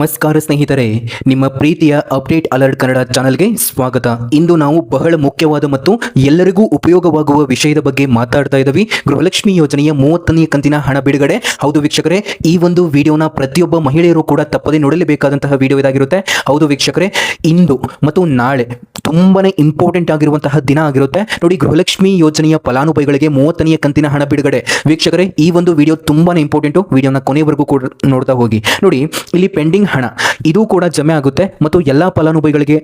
ನಮಸ್ಕಾರ ಸ್ನೇಹಿತರೆ, ನಿಮ್ಮ ಪ್ರೀತಿಯ ಅಪ್ಡೇಟ್ ಅಲರ್ಟ್ ಕನ್ನಡ ಚಾನೆಲ್ಗೆ ಸ್ವಾಗತ. ಇಂದು ನಾವು ಬಹಳ ಮುಖ್ಯವಾದ ಮತ್ತು ಎಲ್ಲರಿಗೂ ಉಪಯೋಗವಾಗುವ ವಿಷಯದ ಬಗ್ಗೆ ಮಾತಾಡ್ತಾ ಇದ್ದೀವಿ. ಗೃಹಲಕ್ಷ್ಮಿ ಯೋಜನೆಯ 30ನೇ ಕಂತಿನ ಹಣ ಬಿಡುಗಡೆ. ಹೌದು ವೀಕ್ಷಕರೇ, ಈ ಒಂದು ವಿಡಿಯೋನ ಪ್ರತಿಯೊಬ್ಬ ಮಹಿಳೆಯರು ಕೂಡ ತಪ್ಪದೆ ನೋಡಲೇಬೇಕಾದಂತಹ ವಿಡಿಯೋ ಇದಾಗಿರುತ್ತೆ. ಹೌದು ವೀಕ್ಷಕರೇ, ಇಂದು ಮತ್ತು ನಾಳೆ ತುಂಬಾನೇ ಇಂಪಾರ್ಟೆಂಟ್ ಆಗಿರುವಂತಹ ದಿನ ಆಗಿರುತ್ತೆ ನೋಡಿ. ಗೃಹಲಕ್ಷ್ಮಿ ಯೋಜನೆಯ ಫಲಾನುಭವಿಗಳಿಗೆ 30ನೇ ಕಂತಿನ ಹಣ ಬಿಡುಗಡೆ. ವೀಕ್ಷಕರೇ, ಈ ಒಂದು ವಿಡಿಯೋ ತುಂಬಾನೇ ಇಂಪಾರ್ಟೆಂಟು. ವಿಡಿಯೋನ ಕೊನೆವರೆಗೂ ಕೂಡ ನೋಡ್ತಾ ಹೋಗಿ. ನೋಡಿ, ಇಲ್ಲಿ ಪೆಂಡಿಂಗ್ ಹಣ ಇದು ಕೂಡ ಜಮೆ ಆಗುತ್ತೆ ಮತ್ತು ಎಲ್ಲಾ ಫಲಾನುಭವಿಗಳಿಗೆ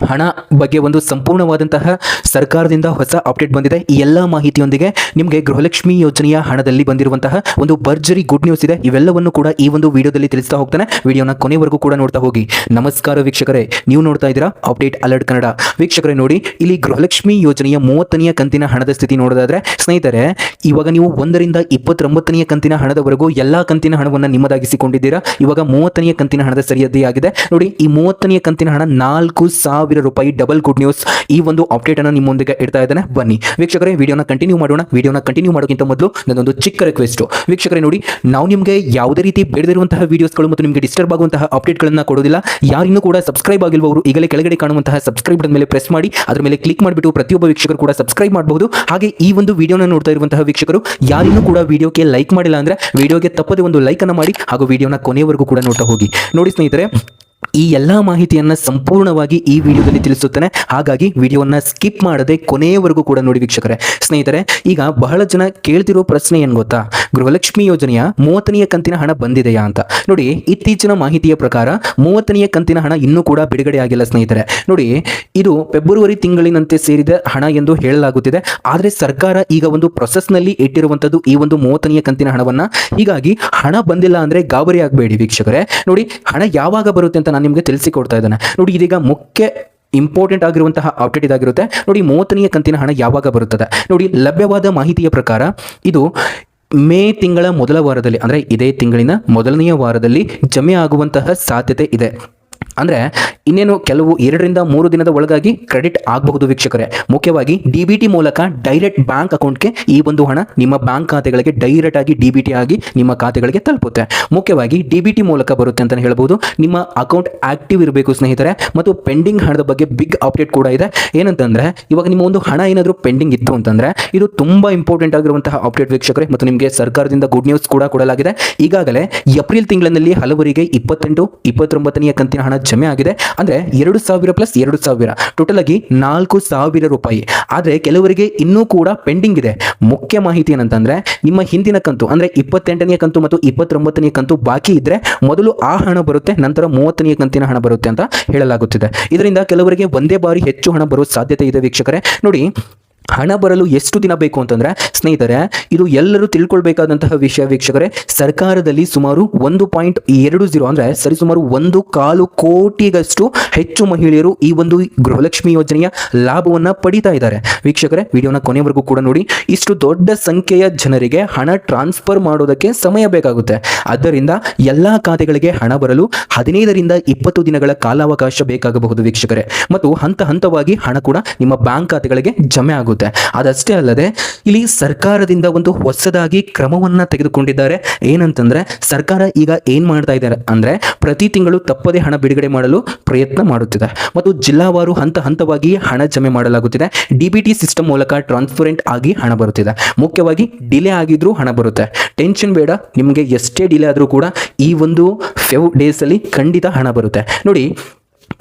ಹಣ ಬಗ್ಗೆ ಒಂದು ಸಂಪೂರ್ಣವಾದಂತಹ ಸರ್ಕಾರದಿಂದ ಹೊಸ ಅಪ್ಡೇಟ್ ಬಂದಿದೆ. ಈ ಎಲ್ಲ ಮಾಹಿತಿಯೊಂದಿಗೆ ನಿಮಗೆ ಗೃಹಲಕ್ಷ್ಮಿ ಯೋಜನೆಯ ಹಣದಲ್ಲಿ ಬಂದಿರುವಂತಹ ಒಂದು ಭರ್ಜರಿ ಗುಡ್ ನ್ಯೂಸ್ ಇದೆ. ಇವೆಲ್ಲವನ್ನು ಕೂಡ ಈ ಒಂದು ವಿಡಿಯೋದಲ್ಲಿ ತಿಳಿಸ್ತಾ ಹೋಗ್ತಾನೆ. ವಿಡಿಯೋನ ಕೊನೆವರೆಗೂ ಕೂಡ ನೋಡ್ತಾ ಹೋಗಿ. ನಮಸ್ಕಾರ ವೀಕ್ಷಕರೇ, ನೀವು ನೋಡ್ತಾ ಇದ್ದೀರಾ ಅಪ್ಡೇಟ್ ಅಲರ್ಟ್ ಕನ್ನಡ. ವೀಕ್ಷಕರೇ ನೋಡಿ, ಇಲ್ಲಿ ಗೃಹಲಕ್ಷ್ಮಿ ಯೋಜನೆಯ 30ನೇ ಕಂತಿನ ಹಣದ ಸ್ಥಿತಿ ನೋಡೋದಾದ್ರೆ ಸ್ನೇಹಿತರೆ, ಇವಾಗ ನೀವು 1ರಿಂದ 29ನೇ ಕಂತಿನ ಹಣದವರೆಗೂ ಎಲ್ಲಾ ಕಂತಿನ ಹಣವನ್ನು ನಿಮ್ಮದಾಗಿಸಿಕೊಂಡಿದ್ದೀರಾ. ಇವಾಗ 30ನೇ ಕಂತಿನ ಹಣದ ಸರಿಯಾಗಿದೆ ನೋಡಿ. ಈ 30ನೇ ಕಂತಿನ ಹಣ 4,000 ರೂಪಾಯಿ. Double good news. ಈ ಒಂದು ಅಪ್ಡೇಟ್ ಅನ್ನು ನಿಮ್ಮೊಂದಿಗೆ ಇಡ್ತಾ ಇದ್ದೇನೆ. ಬನ್ನಿ ವೀಕ್ಷಕರೇ, ವಿಡಿಯೋನ ಕಂಟಿನ್ಯೂ ಮಾಡೋಣ. ವಿಡಿಯೋನ ಕಂಟಿನ್ಯೂ ಮಾಡೋಕ್ಕಿಂತ ಮೊದಲು ನನ್ನೊಂದು ಚಿಕ್ಕ ರಿಕ್ವೆಸ್ಟ್. ವೀಕ್ಷಕರೇ ನೋಡಿ, ನಾವು ನಿಮಗೆ ಯಾವುದೇ ರೀತಿ ಬೇಡದಿರುವಂತಹ ವಿಡಿಯೋಸ್ಗಳು ಮತ್ತು ನಿಮಗೆ ಡಿಸ್ಟರ್ಬ್ ಆಗುವಂತಹ ಅಪ್ಡೇಟ್ಗಳನ್ನು ಕೊಡೋದಿಲ್ಲ. ಯಾರಿನ್ನೂ ಕೂಡ ಸಬ್ಸ್ಕ್ರೈಬ್ ಆಗಿಲ್ವವರು ಈಗಲೇ ಕೆಳಗಡೆ ಕಾಣುವಂತಹ ಸಬ್ಸ್ಕ್ರೈಬ್ ಬಟನ್ ಮೇಲೆ ಪ್ರೆಸ್ ಮಾಡಿ ಅದರ ಮೇಲೆ ಕ್ಲಿಕ್ ಮಾಡಿಬಿಟ್ಟು ಪ್ರತಿಯೊಬ್ಬ ವೀಕ್ಷಕರು ಕೂಡ ಸಬ್ಸ್ಕ್ರೈಬ್ ಮಾಡಬಹುದು. ಹಾಗೆ ಈ ಒಂದು ವಿಡಿಯೋನ ನೋಡ್ತಾ ಇರುವಂತಹ ವೀಕ್ಷಕರು ಯಾರಿನ್ನೂ ಕೂಡ ವಿಡಿಯೋಗೆ ಲೈಕ್ ಮಾಡಿಲ್ಲ ಅಂದ್ರೆ ವಿಡಿಯೋಗೆ ತಪ್ಪದೆ ಒಂದು ಲೈಕ್ ಅನ್ನು ಮಾಡಿ ಹಾಗೂ ವಿಡಿಯೋನ ಕೊನೆವರೆಗೂ ಕೂಡ ನೋಡ್ತಾ ಹೋಗಿ. ನೋಡಿ ಸ್ನೇಹಿತರೆ, ಈ ಎಲ್ಲ ಮಾಹಿತಿಯನ್ನು ಸಂಪೂರ್ಣವಾಗಿ ಈ ವಿಡಿಯೋದಲ್ಲಿ ತಿಳಿಸುತ್ತೇನೆ. ಹಾಗಾಗಿ ವಿಡಿಯೋನ ಸ್ಕಿಪ್ ಮಾಡದೆ ಕೊನೆಯವರೆಗೂ ಕೂಡ ನೋಡಿ ವೀಕ್ಷಕರೇ. ಸ್ನೇಹಿತರೆ, ಈಗ ಬಹಳ ಜನ ಕೇಳ್ತಿರೋ ಪ್ರಶ್ನೆ ಏನು ಗೊತ್ತಾ, ಗೃಹಲಕ್ಷ್ಮಿ ಯೋಜನೆಯ 30ನೇ ಕಂತಿನ ಹಣ ಬಂದಿದೆಯಾ ಅಂತ. ನೋಡಿ, ಇತ್ತೀಚಿನ ಮಾಹಿತಿಯ ಪ್ರಕಾರ 30ನೇ ಕಂತಿನ ಹಣ ಇನ್ನೂ ಕೂಡ ಬಿಡುಗಡೆ ಆಗಿಲ್ಲ ಸ್ನೇಹಿತರೆ. ನೋಡಿ, ಇದು ಫೆಬ್ರವರಿ ತಿಂಗಳಿನಂತೆ ಸೇರಿದ ಹಣ ಎಂದು ಹೇಳಲಾಗುತ್ತಿದೆ. ಆದರೆ ಸರ್ಕಾರ ಈಗ ಒಂದು ಪ್ರೊಸೆಸ್ನಲ್ಲಿ ಇಟ್ಟಿರುವಂಥದ್ದು ಈ ಒಂದು 30ನೇ ಕಂತಿನ ಹಣವನ್ನ. ಹೀಗಾಗಿ ಹಣ ಬಂದಿಲ್ಲ ಅಂದ್ರೆ ಗಾಬರಿ ಆಗಬೇಡಿ ವೀಕ್ಷಕರೇ. ನೋಡಿ, ಹಣ ಯಾವಾಗ ಬರುತ್ತೆ ಅಂತ ನಾನು ನಿಮಗೆ ತಿಳಿಸಿಕೊಡ್ತಾ ಇದ್ದೇನೆ. ನೋಡಿ, ಇದೀಗ ಮುಖ್ಯ ಇಂಪಾರ್ಟೆಂಟ್ ಆಗಿರುವಂತಹ ಅಪ್ಡೇಟ್ ಇದಾಗಿರುತ್ತೆ. ನೋಡಿ, 30ನೇ ಕಂತಿನ ಹಣ ಯಾವಾಗ ಬರುತ್ತದೆ ನೋಡಿ. ಲಭ್ಯವಾದ ಮಾಹಿತಿಯ ಪ್ರಕಾರ ಇದು ಮೇ ತಿಂಗಳ ಮೊದಲ ವಾರದಲ್ಲಿ, ಅಂದರೆ ಇದೇ ತಿಂಗಳಿನ ಮೊದಲನೆಯ ವಾರದಲ್ಲಿ ಜಮೆ ಆಗುವಂತಹ ಸಾಧ್ಯತೆ ಇದೆ. ಅಂದರೆ ಇನ್ನೇನು ಕೆಲವು 2ರಿಂದ 3 ದಿನದ ಒಳಗಾಗಿ ಕ್ರೆಡಿಟ್ ಆಗಬಹುದು ವೀಕ್ಷಕರೇ. ಮುಖ್ಯವಾಗಿ ಡಿ.ಬಿ.ಟಿ ಮೂಲಕ ಡೈರೆಕ್ಟ್ ಬ್ಯಾಂಕ್ ಅಕೌಂಟ್ಗೆ ಈ ಒಂದು ಹಣ ನಿಮ್ಮ ಬ್ಯಾಂಕ್ ಖಾತೆಗಳಿಗೆ ಡೈರೆಕ್ಟ್ ಆಗಿ ಡಿ.ಬಿ.ಟಿ ಆಗಿ ನಿಮ್ಮ ಖಾತೆಗಳಿಗೆ ತಲುಪುತ್ತೆ. ಮುಖ್ಯವಾಗಿ ಡಿ.ಬಿ.ಟಿ ಮೂಲಕ ಬರುತ್ತೆ ಅಂತಲೇ ಹೇಳ್ಬೋದು. ನಿಮ್ಮ ಅಕೌಂಟ್ ಆಕ್ಟಿವ್ ಇರಬೇಕು ಸ್ನೇಹಿತರೆ. ಮತ್ತು ಪೆಂಡಿಂಗ್ ಹಣದ ಬಗ್ಗೆ ಬಿಗ್ ಅಪ್ಡೇಟ್ ಕೂಡ ಇದೆ. ಏನಂತಂದ್ರೆ, ಇವಾಗ ನಿಮ್ಮ ಒಂದು ಹಣ ಏನಾದರೂ ಪೆಂಡಿಂಗ್ ಇತ್ತು ಅಂತಂದ್ರೆ ಇದು ತುಂಬಾ ಇಂಪಾರ್ಟೆಂಟ್ ಆಗಿರುವಂತಹ ಅಪ್ಡೇಟ್ ವೀಕ್ಷಕರೇ. ಮತ್ತು ನಿಮಗೆ ಸರ್ಕಾರದಿಂದ ಗುಡ್ ನ್ಯೂಸ್ ಕೂಡ ಕೊಡಲಾಗಿದೆ. ಈಗಾಗಲೇ ಏಪ್ರಿಲ್ ತಿಂಗಳಿನಲ್ಲಿ ಹಲವರಿಗೆ 28, 29ನೇ ಕಂತಿನ ಹಣ ಜಮೆ ಆಗಿದೆ. ಅಂದ್ರೆ 2,000 ಪ್ಲಸ್ 2,000 ಟೋಟಲ್ ಆಗಿ 4,000 ರೂಪಾಯಿ. ಆದ್ರೆ ಕೆಲವರಿಗೆ ಇನ್ನೂ ಕೂಡ ಪೆಂಡಿಂಗ್ ಇದೆ. ಮುಖ್ಯ ಮಾಹಿತಿ ಏನಂತಂದ್ರೆ, ನಿಮ್ಮ ಹಿಂದಿನ ಕಂತು ಅಂದ್ರೆ 28ನೇ ಕಂತು ಮತ್ತು 29ನೇ ಕಂತು ಬಾಕಿ ಇದ್ರೆ ಮೊದಲು ಆ ಹಣ ಬರುತ್ತೆ, ನಂತರ 30ನೇ ಕಂತಿನ ಹಣ ಬರುತ್ತೆ ಅಂತ ಹೇಳಲಾಗುತ್ತಿದೆ. ಇದರಿಂದ ಕೆಲವರಿಗೆ ಒಂದೇ ಬಾರಿ ಹೆಚ್ಚು ಹಣ ಬರುವ ಸಾಧ್ಯತೆ ಇದೆ ವೀಕ್ಷಕರೇ. ನೋಡಿ, ಹಣ ಬರಲು ಎಷ್ಟು ದಿನ ಬೇಕು ಅಂತಂದ್ರೆ ಸ್ನೇಹಿತರೆ, ಇದು ಎಲ್ಲರೂ ತಿಳ್ಕೊಳ್ಬೇಕಾದಂತಹ ವಿಷಯ ವೀಕ್ಷಕರೇ. ಸರ್ಕಾರದಲ್ಲಿ ಸುಮಾರು 1.20 ಅಂದ್ರೆ ಸರಿಸುಮಾರು 1.25 ಕೋಟಿಗಷ್ಟು ಹೆಚ್ಚು ಮಹಿಳೆಯರು ಈ ಒಂದು ಗೃಹಲಕ್ಷ್ಮಿ ಯೋಜನೆಯ ಲಾಭವನ್ನ ಪಡಿತಾ ಇದ್ದಾರೆ ವೀಕ್ಷಕರೇ. ವಿಡಿಯೋನ ಕೊನೆವರೆಗೂ ಕೂಡ ನೋಡಿ. ಇಷ್ಟು ದೊಡ್ಡ ಸಂಖ್ಯೆಯ ಜನರಿಗೆ ಹಣ ಟ್ರಾನ್ಸ್ಫರ್ ಮಾಡೋದಕ್ಕೆ ಸಮಯ ಬೇಕಾಗುತ್ತೆ. ಆದ್ದರಿಂದ ಎಲ್ಲಾ ಖಾತೆಗಳಿಗೆ ಹಣ ಬರಲು 15ರಿಂದ 20 ದಿನಗಳ ಕಾಲಾವಕಾಶ ಬೇಕಾಗಬಹುದು ವೀಕ್ಷಕರೇ. ಮತ್ತು ಹಂತ ಹಂತವಾಗಿ ಹಣ ಕೂಡ ನಿಮ್ಮ ಬ್ಯಾಂಕ್ ಖಾತೆಗಳಿಗೆ ಜಮೆ ಆಗುತ್ತೆ. ಅದಷ್ಟೇ ಅಲ್ಲದೆ ಇಲ್ಲಿ ಸರ್ಕಾರದಿಂದ ಒಂದು ಹೊಸದಾಗಿ ಕ್ರಮವನ್ನ ತೆಗೆದುಕೊಂಡಿದ್ದಾರೆ. ಏನಂತಂದ್ರೆ, ಸರ್ಕಾರ ಈಗ ಏನ್ ಮಾಡ್ತಾ ಇದ್ದಾರೆ ಅಂದ್ರೆ, ಪ್ರತಿ ತಿಂಗಳು ತಪ್ಪದೆ ಹಣ ಬಿಡುಗಡೆ ಮಾಡಲು ಪ್ರಯತ್ನ ಮಾಡುತ್ತಿದೆ ಮತ್ತು ಜಿಲ್ಲಾವಾರು ಹಂತ ಹಂತವಾಗಿ ಹಣ ಜಮೆ ಮಾಡಲಾಗುತ್ತಿದೆ. ಡಿ.ಬಿ.ಟಿ ಸಿಸ್ಟಮ್ ಮೂಲಕ ಟ್ರಾನ್ಸ್ಪರೆಂಟ್ ಆಗಿ ಹಣ ಬರುತ್ತಿದೆ. ಮುಖ್ಯವಾಗಿ ಡಿಲೇ ಆಗಿದ್ರೂ ಹಣ ಬರುತ್ತೆ. ಟೆನ್ಷನ್ ಬೇಡ, ನಿಮಗೆ ಎಷ್ಟೇ ಡಿಲೇ ಆದರೂ ಕೂಡ ಈ ಒಂದು 5 ಡೇಸ್ ಅಲ್ಲಿ ಖಂಡಿತ ಹಣ ಬರುತ್ತೆ. ನೋಡಿ,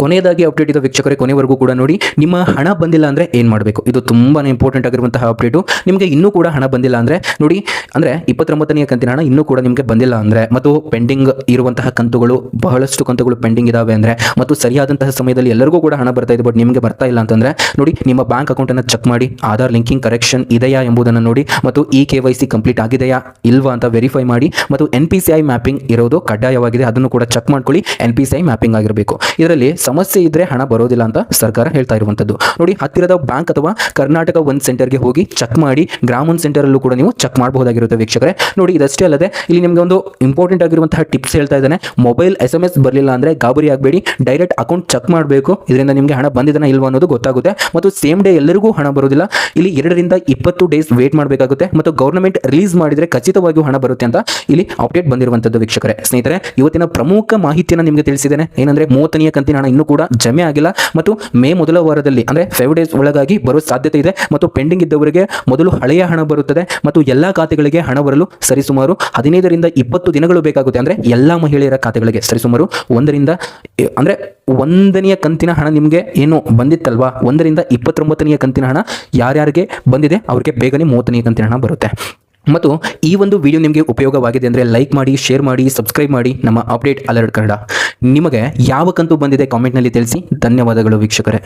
ಕೊನೆಯದಾಗಿ ಅಪ್ಡೇಟ್ ಇದೆ ವೀಕ್ಷಕರೇ, ಕೊನೆವರೆಗೂ ಕೂಡ ನೋಡಿ. ನಿಮ್ಮ ಹಣ ಬಂದಿಲ್ಲ ಅಂದ್ರೆ ಏನ್ ಮಾಡಬೇಕು, ಇದು ತುಂಬಾನೇ ಇಂಪಾರ್ಟೆಂಟ್ ಆಗಿರುವಂತಹ ಅಪ್ಡೇಟು. ನಿಮಗೆ ಇನ್ನೂ ಕೂಡ ಹಣ ಬಂದಿಲ್ಲ ಅಂದ್ರೆ ನೋಡಿ, ಅಂದ್ರೆ 29ನೇ ಕಂತಿನ ಹಣ ಇನ್ನೂ ಕೂಡ ನಿಮಗೆ ಬಂದಿಲ್ಲ ಅಂದ್ರೆ ಮತ್ತು ಪೆಂಡಿಂಗ್ ಇರುವಂತಹ ಕಂತುಗಳು, ಬಹಳಷ್ಟು ಕಂತುಗಳು ಪೆಂಡಿಂಗ್ ಇದಾವೆ ಅಂದ್ರೆ ಮತ್ತು ಸರಿಯಾದಂತಹ ಸಮಯದಲ್ಲಿ ಎಲ್ಲರಿಗೂ ಕೂಡ ಹಣ ಬರ್ತಾ ಇದೆ ಬಟ್ ನಿಮಗೆ ಬರ್ತಾ ಇಲ್ಲ ಅಂತಂದ್ರೆ ನೋಡಿ, ನಿಮ್ಮ ಬ್ಯಾಂಕ್ ಅಕೌಂಟ್ ಅನ್ನು ಚೆಕ್ ಮಾಡಿ. ಆಧಾರ್ ಲಿಂಕಿಂಗ್ ಕರೆಕ್ಷನ್ ಇದೆಯಾ ಎಂಬುದನ್ನು ನೋಡಿ ಮತ್ತು ಈ KYC ಕಂಪ್ಲೀಟ್ ಆಗಿದೆಯಾ ಇಲ್ವಾ ಅಂತ ವೆರಿಫೈ ಮಾಡಿ. ಮತ್ತು NPCI ಮ್ಯಾಪಿಂಗ್ ಇರೋದು ಕಡ್ಡಾಯವಾಗಿದೆ, ಅದನ್ನು ಕೂಡ ಚೆಕ್ ಮಾಡ್ಕೊಳ್ಳಿ. NPCI ಮ್ಯಾಪಿಂಗ್ ಆಗಿರಬೇಕು. ಇದರಲ್ಲಿ ಸಮಸ್ಯೆ ಇದ್ರೆ ಹಣ ಬರೋದಿಲ್ಲ ಅಂತ ಸರ್ಕಾರ ಹೇಳ್ತಾ ಇರುವಂಥದ್ದು. ನೋಡಿ, ಹತ್ತಿರದ ಬ್ಯಾಂಕ್ ಅಥವಾ ಕರ್ನಾಟಕ ಒನ್ ಸೆಂಟರ್ಗೆ ಹೋಗಿ ಚೆಕ್ ಮಾಡಿ, ಗ್ರಾಮ ಒನ್ ಸೆಂಟರ್ ಅಲ್ಲೂ ಕೂಡ ನೀವು ಚೆಕ್ ಮಾಡಬಹುದಾಗಿರುತ್ತೆ ವೀಕ್ಷಕರೇ. ನೋಡಿ, ಇದಷ್ಟೇ ಅಲ್ಲದೆ ಇಲ್ಲಿ ನಿಮಗೆ ಒಂದು ಇಂಪಾರ್ಟೆಂಟ್ ಆಗಿರುವಂತಹ ಟಿಪ್ಸ್ ಹೇಳ್ತಾ ಇದ್ದಾನೆ. ಮೊಬೈಲ್ SMS ಬರಲಿಲ್ಲ ಅಂದ್ರೆ ಗಾಬರಿ ಆಗಬೇಡಿ, ಡೈರೆಕ್ಟ್ ಅಕೌಂಟ್ ಚೆಕ್ ಮಾಡಬೇಕು. ಇದರಿಂದ ನಿಮಗೆ ಹಣ ಬಂದಿದೆನಾ ಇಲ್ವಾ ಅನ್ನೋದು ಗೊತ್ತಾಗುತ್ತೆ. ಮತ್ತು ಸೇಮ್ ಡೇ ಎಲ್ಲರಿಗೂ ಹಣ ಬರೋದಿಲ್ಲ, ಇಲ್ಲಿ 2 ರಿಂದ 20 ಡೇಸ್ ವೇಟ್ ಮಾಡಬೇಕಾಗುತ್ತೆ. ಮತ್ತು ಗೌರ್ಮೆಂಟ್ ರಿಲೀಸ್ ಮಾಡಿದ್ರೆ ಖಚಿತವಾಗಿಯೂ ಹಣ ಬರುತ್ತೆ ಅಂತ ಇಲ್ಲಿ ಅಪ್ಡೇಟ್ ಬಂದಿರುವಂತದ್ದು ವೀಕ್ಷಕರೇ. ಸ್ನೇಹಿತರೆ, ಇವತ್ತಿನ ಪ್ರಮುಖ ಮಾಹಿತಿಯನ್ನು ನಿಮಗೆ ತಿಳಿಸಿದ್ದೇನೆ. ಏನಂದ್ರೆ 30ನೇ ಕಂತಿನ ಹಣ ಇನ್ನೂ ಕೂಡ ಜಮೆ ಆಗಿಲ್ಲ ಮತ್ತು ಮೇ ಮೊದಲ ವಾರದಲ್ಲಿ ಅಂದ್ರೆ 5 ಡೇಸ್ ಒಳಗಾಗಿ ಬರೋ ಸಾಧ್ಯತೆ ಇದೆ. ಮತ್ತು ಪೆಂಡಿಂಗ್ ಇದ್ದವರಿಗೆ ಮೊದಲು ಹಳೆಯ ಹಣ ಬರುತ್ತದೆ ಮತ್ತು ಎಲ್ಲಾ ಖಾತೆಗಳಿಗೆ ಹಣ ಬರಲು ಸರಿಸುಮಾರು 15 ರಿಂದ 20 ದಿನಗಳು ಬೇಕಾಗುತ್ತೆ. ಅಂದ್ರೆ ಎಲ್ಲಾ ಮಹಿಳೆಯರ ಖಾತೆಗಳಿಗೆ ಸರಿಸುಮಾರು 1ನೇ ಕಂತಿನ ಹಣ ನಿಮಗೆ ಏನು ಬಂದಿತ್ತಲ್ವಾ, 1 ರಿಂದ 29ನೇ ಕಂತಿನ ಹಣ ಯಾರ್ಯಾರಿಗೆ ಬಂದಿದೆ ಅವರಿಗೆ ಬೇಗನೆ 30ನೇ ಕಂತಿನ ಹಣ ಬರುತ್ತೆ. ಮತ್ತು ಈ ಒಂದು ವಿಡಿಯೋ ನಿಮಗೆ ಉಪಯೋಗವಾಗಿದೆ ಅಂದರೆ ಲೈಕ್ ಮಾಡಿ, ಶೇರ್ ಮಾಡಿ, ಸಬ್ಸ್ಕ್ರೈಬ್ ಮಾಡಿ ನಮ್ಮ ಅಪ್ಡೇಟ್ ಅಲರ್ಟ್ ಕನ್ನಡ. ನಿಮಗೆ ಯಾವ ಕಂತು ಬಂದಿದೆ ಕಾಮೆಂಟ್ನಲ್ಲಿ ತಿಳಿಸಿ. ಧನ್ಯವಾದಗಳು ವೀಕ್ಷಕರೇ.